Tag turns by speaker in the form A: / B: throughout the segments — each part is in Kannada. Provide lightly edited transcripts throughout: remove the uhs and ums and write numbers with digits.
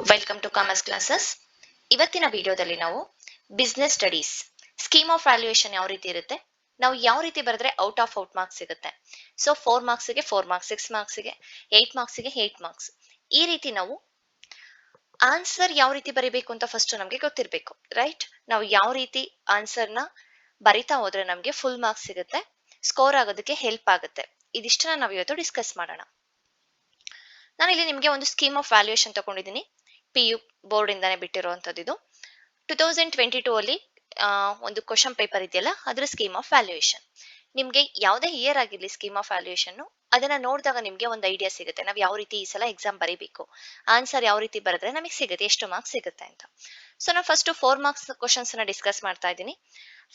A: Welcome to commerce classes. ಇವತ್ತಿನ ವಿಡಿಯೋದಲ್ಲಿ ನಾವು business studies scheme of valuation ಯಾವ ರೀತಿ ಇರುತ್ತೆ, ನಾವು ಯಾವ ರೀತಿ ಬರೆದ್ರೆ ಔಟ್ ಆಫ್ ಔಟ್ ಮಾರ್ಕ್ಸ್ ಸಿಗುತ್ತೆ. ಸೊ 4 ಮಾರ್ಕ್ಸ್ಗೆ 4 ಮಾರ್ಕ್ಸ್, 6 ಮಾರ್ಕ್ಸ್ಗೆ 8 ಮಾರ್ಕ್ಸ್ಗೆ 8 ಮಾರ್ಕ್ಸ್, ಈ ರೀತಿ ನಾವು ಆನ್ಸರ್ ಯಾವ ರೀತಿ ಬರೀಬೇಕು ಅಂತ ಫಸ್ಟ್ ನಮಗೆ ಗೊತ್ತಿರಬೇಕು, ರೈಟ್? ನಾವು ಯಾವ ರೀತಿ ಆನ್ಸರ್ನ ಬರಿತಾ ಹೋದ್ರೆ ನಮಗೆ ಫುಲ್ ಮಾರ್ಕ್ಸ್ ಸಿಗುತ್ತೆ, ಸ್ಕೋರ್ ಆಗೋದಕ್ಕೆ ಹೆಲ್ಪ್ ಆಗುತ್ತೆ. ಇದಿಷ್ಟನ್ನ ನಾವು ಇವತ್ತು ಡಿಸ್ಕಸ್ ಮಾಡೋಣ. ನಾನಿಲ್ಲಿ ನಿಮಗೆ ಒಂದು ಸ್ಕೀಮ್ ಆಫ್ ವ್ಯಾಲ್ಯೂಯೇಷನ್ ತಗೊಂಡಿದ್ದೀನಿ, PU ಬೋರ್ಡ್ ಇಂದಾನೆ ಬಿಟ್ಟಿರುವಂತದ್ದು. ಇದು 2022 ಅಲ್ಲಿ ಒಂದು ಕ್ವಶನ್ ಪೇಪರ್ ಇದೆಯಲ್ಲ, ಅದ್ರ ಸ್ಕೀಮ್ ಆಫ್ ವ್ಯಾಲ್ಯೂಯೇಷನ್. ನಿಮ್ಗೆ ಯಾವುದೇ ಇಯರ್ ಆಗಿರ್ಲಿ ಸ್ಕೀಮ್ ಆಫ್ ವ್ಯಾಲ್ಯೂಯೇಷನ್ ಅದನ್ನ ನೋಡಿದಾಗ ನಿಮ್ಗೆ ಒಂದು ಐಡಿಯಾ ಸಿಗುತ್ತೆ, ನಾವು ಯಾವ ರೀತಿ ಈ ಸಲ ಎಕ್ಸಾಮ್ ಬರೀಬೇಕು, ಆನ್ಸರ್ ಯಾವ ರೀತಿ ಬರೆದ್ರೆ ನಮಗೆ ಸಿಗುತ್ತೆ, ಎಷ್ಟು ಮಾರ್ಕ್ಸ್ ಸಿಗುತ್ತೆ ಅಂತ. ಸೊ ನಾನು ಫಸ್ಟ್ 4 ಮಾರ್ಕ್ಸ್ ಕ್ವಶನ್ಸ್ ನ ಡಿಸ್ಕಸ್ ಮಾಡ್ತಾ ಇದ್ದೀನಿ.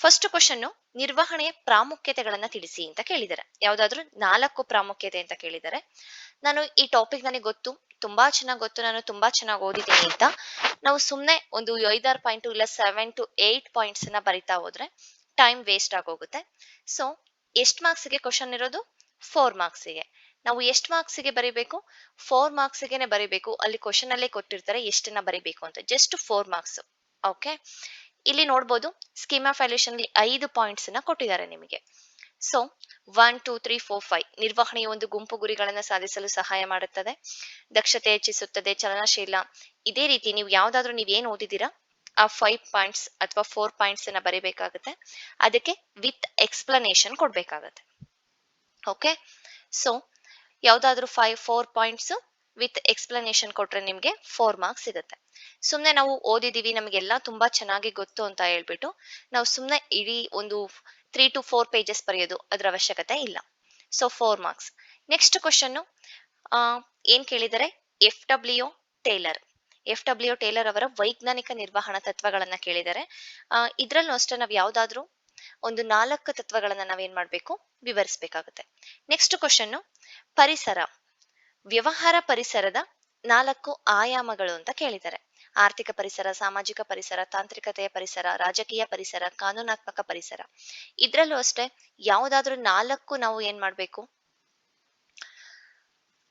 A: ಫಸ್ಟ್ ಕ್ವಶನ್, ನಿರ್ವಹಣೆಯ ಪ್ರಾಮುಖ್ಯತೆಗಳನ್ನ ತಿಳಿಸಿ ಅಂತ ಕೇಳಿದ್ದಾರೆ. ಯಾವ್ದಾದ್ರು 4 ಪ್ರಾಮುಖ್ಯತೆ ಅಂತ ಕೇಳಿದ್ದಾರೆ. ನಾನು ಈ ಟಾಪಿಕ್ ನನಗೆ ಗೊತ್ತು, ತುಂಬಾ ಚೆನ್ನಾಗಿ ಗೊತ್ತು, ನಾನು ತುಂಬಾ ಚೆನ್ನಾಗಿ ಓದಿದ್ದೀನಿ ಅಂತ ನಾವು ಸುಮ್ನೆ ಒಂದು 5-6 ಪಾಯಿಂಟ್ ಇಲ್ಲ 7 to 8 ಪಾಯಿಂಟ್ಸ್ ನ ಬರಿತಾ ಹೋದ್ರೆ ಟೈಮ್ ವೇಸ್ಟ್ ಆಗೋಗುತ್ತೆ. ಸೊ ಎಷ್ಟು ಮಾರ್ಕ್ಸ್ಗೆ ಕ್ವಶನ್ ಇರೋದು? 4 ಮಾರ್ಕ್ಸ್ಗೆ. ನಾವು ಎಷ್ಟು ಮಾರ್ಕ್ಸ್ಗೆ ಬರಿಬೇಕು? 4 ಮಾರ್ಕ್ಸ್ಗೆನೆ ಬರಿಬೇಕು. ಅಲ್ಲಿ ಕ್ವಶನ್ ಅಲ್ಲೇ ಕೊಟ್ಟಿರ್ತಾರೆ ಎಷ್ಟನ್ನ ಬರಿಬೇಕು ಅಂತ, ಜಸ್ಟ್ 4 ಮಾರ್ಕ್ಸ್. ಓಕೆ, ಇಲ್ಲಿ ನೋಡ್ಬೋದು ಸ್ಕೀಮ್ ಆಫ್ ವ್ಯಾಲ್ಯೂಯೇಷನ್ ಅಲ್ಲಿ 5 ಪಾಯಿಂಟ್ಸ್ ನ ಕೊಟ್ಟಿದ್ದಾರೆ ನಿಮಗೆ. ಸೊ 1, 2, 3, 4, 5 ನಿರ್ವಹಣೆಯ ಒಂದು ಗುಂಪು ಗುರಿಗಳನ್ನು ಸಾಧಿಸಲು ಸಹಾಯ ಮಾಡುತ್ತದೆ, ದಕ್ಷತೆ ಹೆಚ್ಚಿಸುತ್ತದೆ, ಚಲನಶೀಲ. ಇದೇ ರೀತಿ ನೀವು ಯಾವ್ದಾದ್ರು ಏನ್ ಓದಿದ್ದೀರಾ ಆ 5 ಪಾಯಿಂಟ್ಸ್ ಅಥವಾ 4 ಪಾಯಿಂಟ್ಸ್ ಅನ್ನ ಬರೀಬೇಕಾಗುತ್ತೆ. ಅದಕ್ಕೆ ವಿತ್ ಎಕ್ಸ್ಪ್ಲನೇಷನ್ ಕೊಡ್ಬೇಕಾಗತ್ತೆ. ಓಕೆ, ಸೊ ಯಾವ್ದಾದ್ರು 4 ಪಾಯಿಂಟ್ಸ್ ವಿತ್ ಎಕ್ಸ್ಪ್ಲನೇಷನ್ ಕೊಟ್ರೆ ನಿಮ್ಗೆ 4 ಮಾರ್ಕ್ಸ್ ಸಿಗುತ್ತೆ. ಸುಮ್ನೆ ನಾವು ಓದಿದೀವಿ ನಮಗೆಲ್ಲ ತುಂಬಾ ಚೆನ್ನಾಗಿ ಗೊತ್ತು ಅಂತ ಹೇಳ್ಬಿಟ್ಟು ನಾವು ಸುಮ್ನೆ ಇಡೀ ಒಂದು 3 to 4 ಪೇಜಸ್ ಬರೆಯೋದು ಅದರ ಅವಶ್ಯಕತೆ ಇಲ್ಲ. So 4 marks. ನೆಕ್ಸ್ಟ್ ಕ್ವಶನ್ ಏನ್ ಕೇಳಿದರೆ, FW ಟೇಲರ್ ಅವರ ವೈಜ್ಞಾನಿಕ ನಿರ್ವಹಣಾ ತತ್ವಗಳನ್ನ ಕೇಳಿದರೆ. ಇದ್ರಲ್ಲೂ ಅಷ್ಟೇ ನಾವು ಯಾವ್ದಾದ್ರು ಒಂದು 4 ತತ್ವಗಳನ್ನ ನಾವೇನ್ ಮಾಡ್ಬೇಕು, ವಿವರಿಸಬೇಕಾಗುತ್ತೆ. ನೆಕ್ಸ್ಟ್ ಕ್ವಶನ್, ಪರಿಸರ, ವ್ಯವಹಾರ ಪರಿಸರದ 4 ಆಯಾಮಗಳು ಅಂತ ಕೇಳಿದ್ದಾರೆ. ಆರ್ಥಿಕ ಪರಿಸರ, ಸಾಮಾಜಿಕ ಪರಿಸರ, ತಾಂತ್ರಿಕತೆಯ ಪರಿಸರ, ರಾಜಕೀಯ ಪರಿಸರ, ಕಾನೂನಾತ್ಮಕ ಪರಿಸರ. ಇದ್ರಲ್ಲೂ ಅಷ್ಟೇ ಯಾವ್ದಾದ್ರು 4 ನಾವು ಏನ್ ಮಾಡ್ಬೇಕು,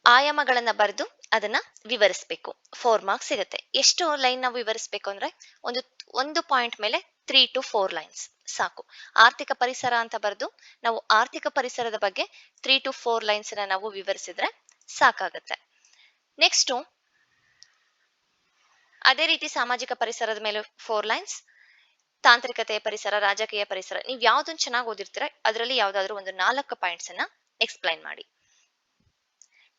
A: ಆಯಾಮಗಳನ್ನ ಬರೆದು ಅದನ್ನ ವಿವರಿಸಬೇಕು. 4 ಮಾರ್ಕ್ಸ್ ಸಿಗುತ್ತೆ. ಎಷ್ಟು ಲೈನ್ ನಾವು ವಿವರಿಸಬೇಕು ಅಂದ್ರೆ ಒಂದು ಪಾಯಿಂಟ್ ಮೇಲೆ 3 to 4 ಲೈನ್ಸ್ ಸಾಕು. ಆರ್ಥಿಕ ಪರಿಸರ ಅಂತ ಬರೆದು ನಾವು ಆರ್ಥಿಕ ಪರಿಸರದ ಬಗ್ಗೆ 3 to 4 ಲೈನ್ಸ್ ನಾವು ವಿವರಿಸಿದ್ರೆ ಸಾಕಾಗತ್ತೆ. ನೆಕ್ಸ್ಟ್ ಅದೇ ರೀತಿ ಸಾಮಾಜಿಕ ಪರಿಸರದ ಮೇಲೆ 4 ಲೈನ್ಸ್, ತಾಂತ್ರಿಕತೆಯ ಪರಿಸರ, ರಾಜಕೀಯ ಪರಿಸರ, ನೀವು ಯಾವ್ದೊಂದು ಚೆನ್ನಾಗಿ ಓದಿರ್ತೀರ ಅದರಲ್ಲಿ ಯಾವ್ದಾದ್ರು ಒಂದು 4 ಪಾಯಿಂಟ್ಸ್ ಅನ್ನ ಎಕ್ಸ್ಪ್ಲೈನ್ ಮಾಡಿ.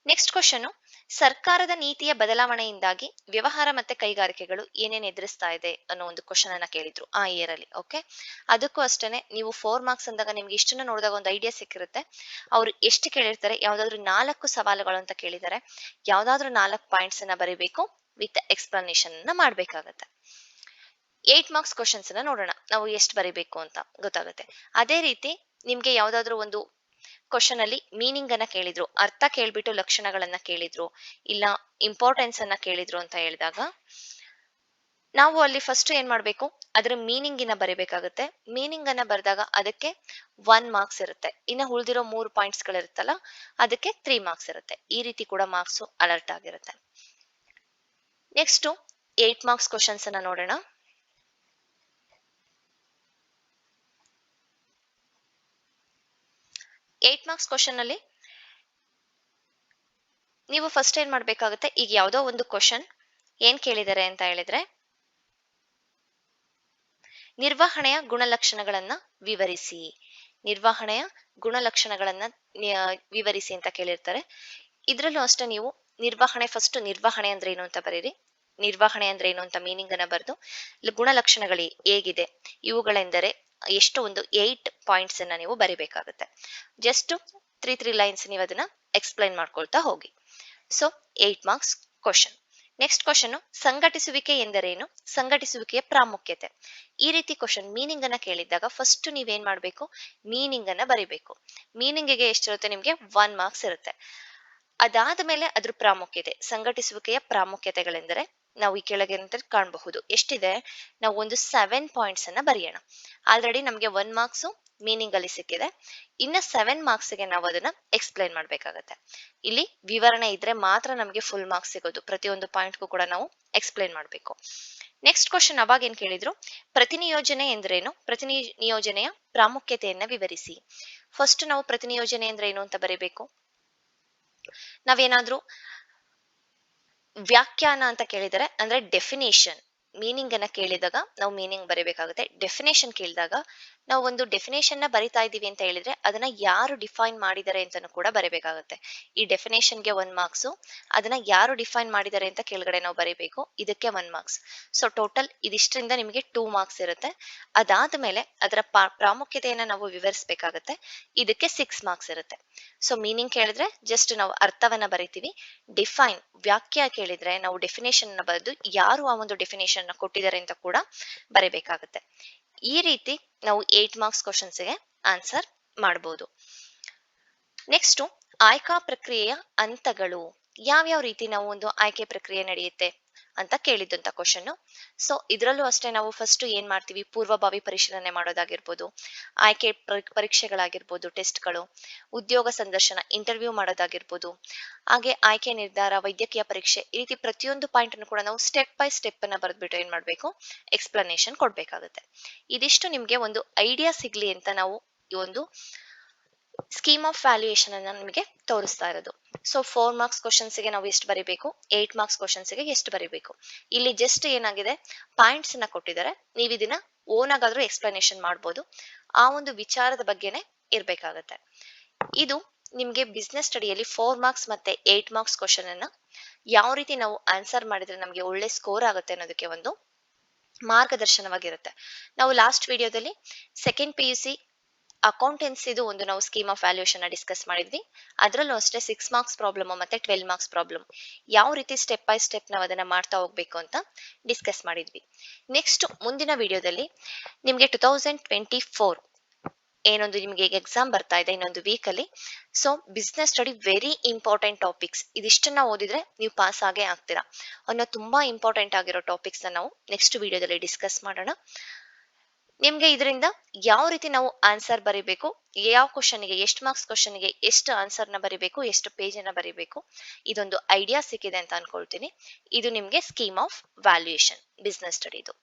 A: ನೆಕ್ಸ್ಟ್ ಕ್ವಶನ್, ಸರ್ಕಾರದ ನೀತಿಯ ಬದಲಾವಣೆಯಿಂದಾಗಿ ವ್ಯವಹಾರ ಮತ್ತೆ ಕೈಗಾರಿಕೆಗಳು ಏನೇನ್ ಎದುರಿಸ್ತಾ ಇದೆ ಅನ್ನೋ ಒಂದು ಕ್ವಶನ್ ಅನ್ನ ಕೇಳಿದ್ರು ಆ ಇಯರ್ ಅಲ್ಲಿ. ಓಕೆ, ಅದಕ್ಕೂ ಅಷ್ಟೇನೆ ನೀವು 4 ಮಾರ್ಕ್ಸ್ ಅಂದಾಗ ನಿಮ್ಗೆ ಇಷ್ಟನ್ನ ನೋಡಿದಾಗ ಒಂದು ಐಡಿಯಾ ಸಿಕ್ಕಿರುತ್ತೆ. ಅವ್ರು ಎಷ್ಟು ಕೇಳಿರ್ತಾರೆ, ಯಾವ್ದಾದ್ರು 4 ಸವಾಲುಗಳು ಅಂತ ಕೇಳಿದ್ದಾರೆ, ಯಾವ್ದಾದ್ರು 4 ಪಾಯಿಂಟ್ಸ್ ಅನ್ನ ಬರೀಬೇಕು, ವಿತ್ ಎಕ್ಸ್ಪ್ಲನೇಷನ್ ಅನ್ನ ಮಾಡ್ಬೇಕಾಗತ್ತೆ. 8 ಮಾರ್ಕ್ಸ್ ಕ್ವಶನ್ಸ್ ಅನ್ನ ನೋಡೋಣ, ನಾವು ಎಷ್ಟು ಬರೀಬೇಕು ಅಂತ ಗೊತ್ತಾಗುತ್ತೆ. ಅದೇ ರೀತಿ ನಿಮ್ಗೆ ಯಾವ್ದಾದ್ರು ಒಂದು ಕ್ವಶನ್ ಅಲ್ಲಿ ಮೀನಿಂಗ್ ಅನ್ನ ಕೇಳಿದ್ರು, ಅರ್ಥ ಕೇಳ್ಬಿಟ್ಟು ಲಕ್ಷಣಗಳನ್ನ ಕೇಳಿದ್ರು, ಇಲ್ಲ ಇಂಪಾರ್ಟೆನ್ಸ್ ಅನ್ನ ಕೇಳಿದ್ರು ಅಂತ ಹೇಳಿದಾಗ ನಾವು ಅಲ್ಲಿ ಫಸ್ಟ್ ಏನ್ ಮಾಡ್ಬೇಕು, ಅದರ ಮೀನಿಂಗ್ ಇನ್ನ ಬರೀಬೇಕಾಗುತ್ತೆ. ಮೀನಿಂಗ್ ಅನ್ನ ಬರೆದಾಗ ಅದಕ್ಕೆ 1 ಮಾರ್ಕ್ಸ್ ಇರುತ್ತೆ. ಇನ್ನ ಉಳಿದಿರೋ 3 ಪಾಯಿಂಟ್ಸ್ ಗಳಿರುತ್ತಲ್ಲ ಅದಕ್ಕೆ 3 ಮಾರ್ಕ್ಸ್ ಇರುತ್ತೆ. ಈ ರೀತಿ ಕೂಡ ಮಾರ್ಕ್ಸ್ ಅಲರ್ಟ್ ಆಗಿರುತ್ತೆ. ನೆಕ್ಸ್ಟ್ 8 ಮಾರ್ಕ್ಸ್ ಕ್ವಶನ್ಸ್ ಅನ್ನ ನೋಡೋಣ. ಏಟ್ ಮಾರ್ಕ್ಸ್ ಕ್ವಶನ್ ಅಲ್ಲಿ ನೀವು ಫಸ್ಟ್ ಏನ್ ಮಾಡ್ಬೇಕಾಗುತ್ತೆ, ಈಗ ಯಾವ್ದೋ ಒಂದು ಕ್ವಶನ್ ಏನ್ ಕೇಳಿದ್ದಾರೆ ಅಂತ ಹೇಳಿದ್ರೆ, ನಿರ್ವಹಣೆಯ ಗುಣಲಕ್ಷಣಗಳನ್ನ ವಿವರಿಸಿ, ನಿರ್ವಹಣೆಯ ಗುಣಲಕ್ಷಣಗಳನ್ನ ವಿವರಿಸಿ ಅಂತ ಕೇಳಿರ್ತಾರೆ. ಇದ್ರಲ್ಲೂ ಅಷ್ಟೇ ನೀವು ನಿರ್ವಹಣೆ ಫಸ್ಟ್ ನಿರ್ವಹಣೆ ಅಂದ್ರೆ ಏನು ಅಂತ ಬರೀರಿ, ನಿರ್ವಹಣೆ ಅಂದ್ರೆ ಏನು ಅಂತ ಮೀನಿಂಗ್ ಅನ್ನ ಬರೆದು ಗುಣಲಕ್ಷಣಗಳು ಹೇಗಿದೆ ಇವುಗಳೆಂದರೆ ಎಷ್ಟು ಒಂದು 8 ಪಾಯಿಂಟ್ಸ್ ಅನ್ನ ನೀವು ಬರಿಬೇಕಾಗುತ್ತೆ. ಜಸ್ಟ್ 3 ಲೈನ್ಸ್ ನೀವು ಅದನ್ನ ಎಕ್ಸ್ಪ್ಲೈನ್ ಮಾಡ್ಕೊಳ್ತಾ ಹೋಗಿ. So 8 marks question. Next question, ಸಂಘಟಿಸುವಿಕೆ ಎಂದರೇನು, ಸಂಘಟಿಸುವಿಕೆಯ ಪ್ರಾಮುಖ್ಯತೆ. ಈ ರೀತಿ ಕ್ವಶನ್ ಮೀನಿಂಗ್ ಅನ್ನ ಕೇಳಿದಾಗ ಫಸ್ಟ್ ನೀವೇನ್ ಮಾಡ್ಬೇಕು, ಮೀನಿಂಗ್ ಅನ್ನ ಬರಿಬೇಕು. ಮೀನಿಂಗ್ಗೆ ಎಷ್ಟಿರುತ್ತೆ ನಿಮ್ಗೆ 1 ಮಾರ್ಕ್ಸ್ ಇರುತ್ತೆ. ಅದಾದ ಮೇಲೆ ಅದ್ರ ಪ್ರಾಮುಖ್ಯತೆ, ಸಂಘಟಿಸುವಿಕೆಯ ಪ್ರಾಮುಖ್ಯತೆಗಳೆಂದರೆ ನಾವು ಈ ಕೆಳಗೆ ಕಾಣಬಹುದು ಎಷ್ಟಿದೆ, ನಾವು ಒಂದು 7 ಪಾಯಿಂಟ್ಸ್ ಅನ್ನ ಬರೆಯೋಣ. ಆಲ್ರೆಡಿ ನಮ್ಗೆ 1 ಮಾರ್ಕ್ಸ್ ಮೀನಿಂಗ್ ಅಲ್ಲಿ ಸಿಕ್ಕಿದೆ. ಇನ್ನ 7 ಮಾರ್ಕ್ಸ್ಗೆ ನಾವು ಅದನ್ನ ಎಕ್ಸ್ಪ್ಲೈನ್ ಮಾಡ್ಬೇಕಾಗತ್ತೆ. ಇಲ್ಲಿ ವಿವರಣೆ ಇದ್ರೆ ಮಾತ್ರ ನಮಗೆ ಫುಲ್ ಮಾರ್ಕ್ಸ್ ಸಿಗೋದು. ಪ್ರತಿಯೊಂದು ಪಾಯಿಂಟ್ಗೂ ಕೂಡ ನಾವು ಎಕ್ಸ್ಪ್ಲೈನ್ ಮಾಡಬೇಕು. ನೆಕ್ಸ್ಟ್ ಕ್ವಶನ್ ಅವಾಗ ಏನ್ ಕೇಳಿದ್ರು, ಪ್ರತಿನಿಯೋಜನೆ ಎಂದ್ರೇನು, ಪ್ರತಿನಿಯೋಜನೆಯ ಪ್ರಾಮುಖ್ಯತೆಯನ್ನ ವಿವರಿಸಿ. ಫಸ್ಟ್ ನಾವು ಪ್ರತಿನಿಯೋಜನೆ ಅಂದ್ರೆ ಏನು ಅಂತ ಬರೀಬೇಕು. ನಾವೇನಾದ್ರೂ ವ್ಯಾಖ್ಯಾನ ಅಂತ ಕೇಳಿದರೆ ಅಂದ್ರೆ ಡೆಫಿನೇಷನ್, ಮೀನಿಂಗ್ ಅನ್ನ ಕೇಳಿದಾಗ ನಾವು ಮೀನಿಂಗ್ ಬರೀಬೇಕಾಗುತ್ತೆ. ಡೆಫಿನೇಷನ್ ಕೇಳಿದಾಗ ನಾವು ಒಂದು ಡೆಫಿನೇಷನ್ ನ ಬರಿತಾ ಇದೀವಿ ಅಂತ ಹೇಳಿದ್ರೆ ಅದನ್ನ ಯಾರು ಡಿಫೈನ್ ಮಾಡಿದ್ದಾರೆ ಅಂತಾನು ಕೂಡ ಬರೀಬೇಕಾಗುತ್ತೆ. ಈ ಡೆಫಿನೇಷನ್ಗೆ 1 ಮಾರ್ಕ್ಸ್, ಅದನ್ನ ಯಾರು ಡಿಫೈನ್ ಮಾಡಿದ್ದಾರೆ ಅಂತ ಕೆಳಗಡೆ ನಾವು ಬರೀಬೇಕು, ಇದಕ್ಕೆ 1 ಮಾರ್ಕ್ಸ್. ಸೊ ಟೋಟಲ್ ಇದಿಷ್ಟರಿಂದ ನಿಮಗೆ 2 ಮಾರ್ಕ್ಸ್ ಇರುತ್ತೆ. ಅದಾದ್ಮೇಲೆ ಅದರ ಪ್ರಾಮುಖ್ಯತೆಯನ್ನ ನಾವು ವಿವರಿಸಬೇಕಾಗತ್ತೆ, ಇದಕ್ಕೆ 6 ಮಾರ್ಕ್ಸ್ ಇರುತ್ತೆ. ಸೊ ಮೀನಿಂಗ್ ಕೇಳಿದ್ರೆ ಜಸ್ಟ್ ನಾವು ಅರ್ಥವನ್ನ ಬರಿತೀವಿ. ಡಿಫೈನ್ ವ್ಯಾಖ್ಯಾ ಕೇಳಿದ್ರೆ ನಾವು ಡೆಫಿನೇಷನ್ ನ ಬರೆದು ಯಾರು ಆ ಒಂದು ಡೆಫಿನೇಷನ್ ನ ಕೊಟ್ಟಿದ್ದಾರೆ ಅಂತ ಕೂಡ ಬರೀಬೇಕಾಗುತ್ತೆ. ಈ ರೀತಿ ನಾವು 8 ಮಾರ್ಕ್ಸ್ ಕ್ವಶನ್ಸ್ ಗೆ ಆನ್ಸರ್ ಮಾಡಬಹುದು. ನೆಕ್ಸ್ಟ್, ಆಯ್ಕಾ ಪ್ರಕ್ರಿಯೆಯ ಹಂತಗಳು. ಯಾವ್ಯಾವ ರೀತಿ ನಾವು ಒಂದು ಆಯ್ಕೆ ಪ್ರಕ್ರಿಯೆ ನಡೆಯುತ್ತೆ ಅಂತ ಕೇಳಿದಂತ ಕ್ವಶನ್. ಸೊ ಇದ್ರಲ್ಲೂ ಅಷ್ಟೇ ನಾವು ಫಸ್ಟ್ ಏನ್ ಮಾಡ್ತೀವಿ, ಪೂರ್ವಭಾವಿ ಪರಿಶೀಲನೆ ಮಾಡೋದಾಗಿರ್ಬೋದು, ಆಯ್ಕೆ ಪರೀಕ್ಷೆಗಳಾಗಿರ್ಬೋದು, ಟೆಸ್ಟ್ಗಳು, ಉದ್ಯೋಗ ಸಂದರ್ಶನ ಇಂಟರ್ವ್ಯೂ ಮಾಡೋದಾಗಿರ್ಬೋದು, ಹಾಗೆ ಆಯ್ಕೆ ನಿರ್ಧಾರ, ವೈದ್ಯಕೀಯ ಪರೀಕ್ಷೆ, ಈ ರೀತಿ ಪ್ರತಿಯೊಂದು ಪಾಯಿಂಟ್ ಅನ್ನು ಕೂಡ ನಾವು ಸ್ಟೆಪ್ ಬೈ ಸ್ಟೆಪ್ ಅನ್ನ ಬರೆದ್ಬಿಟ್ಟು ಏನ್ ಮಾಡ್ಬೇಕು, ಎಕ್ಸ್ಪ್ಲನೇಷನ್ ಕೊಡ್ಬೇಕಾಗುತ್ತೆ. ಇದಿಷ್ಟು ನಿಮ್ಗೆ ಒಂದು ಐಡಿಯಾ ಸಿಗ್ಲಿ ಅಂತ ನಾವು ಈ ಒಂದು ಸ್ಕೀಮ್ ಆಫ್ ವ್ಯಾಲ್ಯೂಯೇಷನ್ ಅನ್ನ ನಿಮಗೆ ತೋರಿಸ್ತಾ ಇರೋದು. ಸೊ 4 ಮಾರ್ಕ್ಸ್ ಕ್ವಶನ್ಸ್ ಗೆ ನಾವು ಎಷ್ಟು ಬರೀಬೇಕು, 8 ಮಾರ್ಕ್ಸ್ ಕ್ವಶನ್ಸ್ ಗೆ ಎಷ್ಟು ಬರೀಬೇಕು. ಇಲ್ಲಿ ಜಸ್ಟ್ ಏನಾಗಿದೆ, ಪಾಯಿಂಟ್ಸ್ ಅನ್ನ ಕೊಟ್ಟಿದ್ದಾರೆ, ನೀವು ಇದನ್ನ ಓನ್ ಆಗಾದ್ರೂ ಎಕ್ಸ್ಪ್ಲನೇಷನ್ ಮಾಡ್ಬೋದು. ಆ ಒಂದು ವಿಚಾರದ ಬಗ್ಗೆನೆ ಇರ್ಬೇಕಾಗತ್ತೆ. ಇದು ನಿಮ್ಗೆ ಬಿಸ್ನೆಸ್ ಸ್ಟಡಿಯಲ್ಲಿ 4 ಮಾರ್ಕ್ಸ್ ಮತ್ತೆ 8 ಮಾರ್ಕ್ಸ್ ಕ್ವಶನ್ ಅನ್ನ ಯಾವ ರೀತಿ ನಾವು ಆನ್ಸರ್ ಮಾಡಿದ್ರೆ ನಮಗೆ ಒಳ್ಳೆ ಸ್ಕೋರ್ ಆಗುತ್ತೆ ಅನ್ನೋದಕ್ಕೆ ಒಂದು ಮಾರ್ಗದರ್ಶನವಾಗಿರುತ್ತೆ. ನಾವು ಲಾಸ್ಟ್ ವಿಡಿಯೋದಲ್ಲಿ ಸೆಕೆಂಡ್ PUC ಅಕೌಂಟೆನ್ಸಿದು ಒಂದು ನಾವು ಸ್ಕೀಮ್ ಆಫ್ ವ್ಯಾಲ್ಯೂಯೇಷನ್ ಡಿಸ್ಕಸ್ ಮಾಡಿದ್ವಿ. ಅದರಲ್ಲೂ ಅಷ್ಟೇ 6 ಮಾರ್ಕ್ಸ್ ಪ್ರಾಬ್ಲಮ್ ಮತ್ತೆ 12 ಮಾರ್ಕ್ಸ್ ಪ್ರಾಬ್ಲಮ್ ಯಾವ ರೀತಿ ಸ್ಟೆಪ್ ಬೈ ಸ್ಟೆಪ್ ನಾವು ಅದನ್ನ ಮಾಡ್ತಾ ಹೋಗ್ಬೇಕು ಅಂತ ಡಿಸ್ಕಸ್ ಮಾಡಿದ್ವಿ. ನೆಕ್ಸ್ಟ್ ಮುಂದಿನ ವಿಡಿಯೋದಲ್ಲಿ ನಿಮ್ಗೆ 2024 ಏನೊಂದು ನಿಮ್ಗೆ ಎಕ್ಸಾಮ್ ಬರ್ತಾ ಇದೆ ಇನ್ನೊಂದು ವೀಕ್ ಅಲ್ಲಿ. So business study very important topics. ಇದಿಷ್ಟನ್ನ ಓದಿದ್ರೆ ನೀವು ಪಾಸ್ ಆಗೇ ಆಗ್ತೀರಾ ಅನ್ನೋ ತುಂಬಾ ಇಂಪಾರ್ಟೆಂಟ್ ಆಗಿರೋ ಟಾಪಿಕ್ಸ್ ನಾವು ನೆಕ್ಸ್ಟ್ ವಿಡಿಯೋದಲ್ಲಿ ಡಿಸ್ಕಸ್ ಮಾಡೋಣ. ನಿಮ್ಗೆ ಇದರಿಂದ ಯಾವ ರೀತಿ ನಾವು ಆನ್ಸರ್ ಬರೀಬೇಕು, ಯಾವ ಕ್ವಶನ್ಗೆ ಎಷ್ಟು ಮಾರ್ಕ್ಸ್ ಕ್ವಶನ್ಗೆ ಎಷ್ಟು ಆನ್ಸರ್ ನ ಬರೀಬೇಕು, ಎಷ್ಟು ಪೇಜ್ ಅನ್ನ ಬರೀಬೇಕು, ಇದೊಂದು ಐಡಿಯಾ ಸಿಕ್ಕಿದೆ ಅಂತ ಅನ್ಕೊಳ್ತೀನಿ. ಇದು ನಿಮ್ಗೆ ಸ್ಕೀಮ್ ಆಫ್ ವ್ಯಾಲ್ಯೂಯೇಷನ್ ಬಿಸ್ನೆಸ್ ಸ್ಟಡಿದು.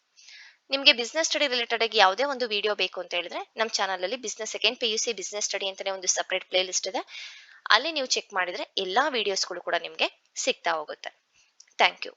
A: ನಿಮ್ಗೆ ಬಿಸ್ನೆಸ್ ಸ್ಟಡಿ ರಿಲೇಟೆಡ್ ಆಗಿ ಯಾವುದೇ ಒಂದು ವಿಡಿಯೋ ಬೇಕು ಅಂತ ಹೇಳಿದ್ರೆ ನಮ್ಮ ಚಾನಲ್ ಅಲ್ಲಿ business second PUC business study ಅಂತಾನೆ ಒಂದು ಸಪರೇಟ್ ಪ್ಲೇ ಲಿಸ್ಟ್ ಇದೆ, ಅಲ್ಲಿ ನೀವು ಚೆಕ್ ಮಾಡಿದ್ರೆ ಎಲ್ಲಾ ವಿಡಿಯೋಸ್ಗಳು ಕೂಡ ನಿಮ್ಗೆ ಸಿಗ್ತಾ ಹೋಗುತ್ತೆ. Thank you.